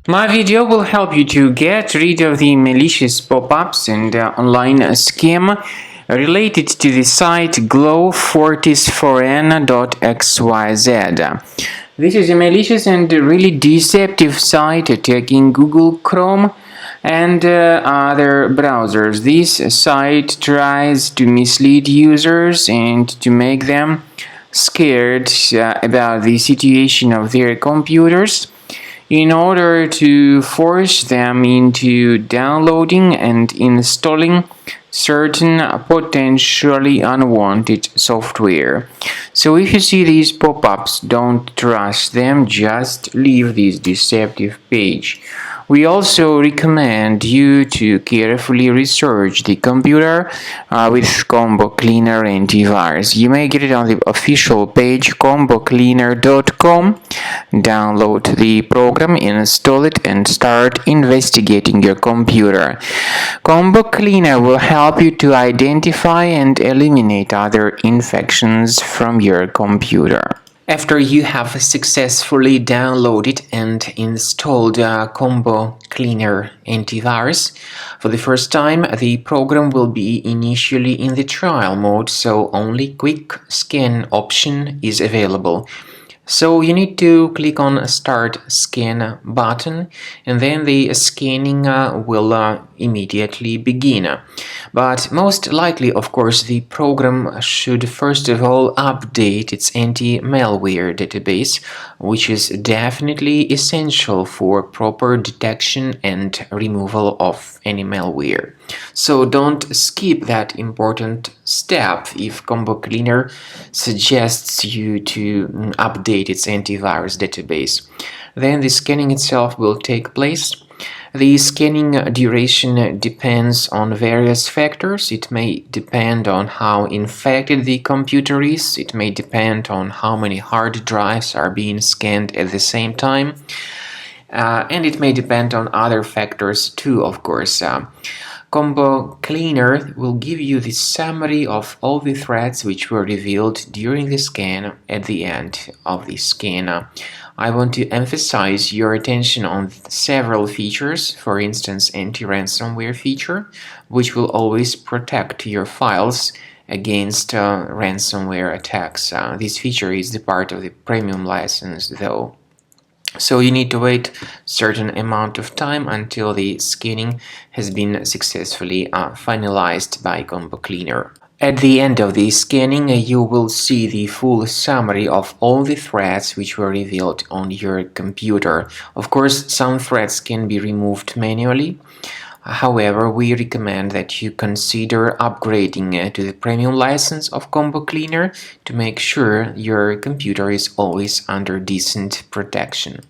My video will help you to get rid of the malicious pop-ups and online scam related to the site Gl0w-4rtis4n.xyz. This is a malicious and really deceptive site attacking Google Chrome and other browsers. This site tries to mislead users and to make them scared about the situation of their computers in order to force them into downloading and installing certain potentially unwanted software. So if you see these pop-ups, don't trust them, just leave this deceptive page. We also recommend you to carefully research the computer with Combo Cleaner antivirus. You may get it on the official page combocleaner.com. Download the program, install it, and start investigating your computer. Combo Cleaner will help you to identify and eliminate other infections from your computer. After you have successfully downloaded and installed Combo Cleaner antivirus, for the first time the program will be initially in the trial mode, so only quick scan option is available. So you need to click on Start Scan button, and then the scanning will immediately begin. But most likely, of course, the program should first of all update its anti-malware database, which is definitely essential for proper detection and removal of any malware. So don't skip that important step if Combo Cleaner suggests you to update its antivirus database. Then the scanning itself will take place. The scanning duration depends on various factors. It may depend on how infected the computer is. It may depend on how many hard drives are being scanned at the same time. And it may depend on other factors too, of course. Combo Cleaner will give you the summary of all the threats which were revealed during the scan at the end of the scan. I want to emphasize your attention on several features, for instance anti-ransomware feature, which will always protect your files against ransomware attacks. This feature is the part of the premium license though. So you need to wait a certain amount of time until the scanning has been successfully finalized by Combo Cleaner. At the end of the scanning, you will see the full summary of all the threats which were revealed on your computer. Of course, some threats can be removed manually. However, we recommend that you consider upgrading to the premium license of Combo Cleaner to make sure your computer is always under decent protection.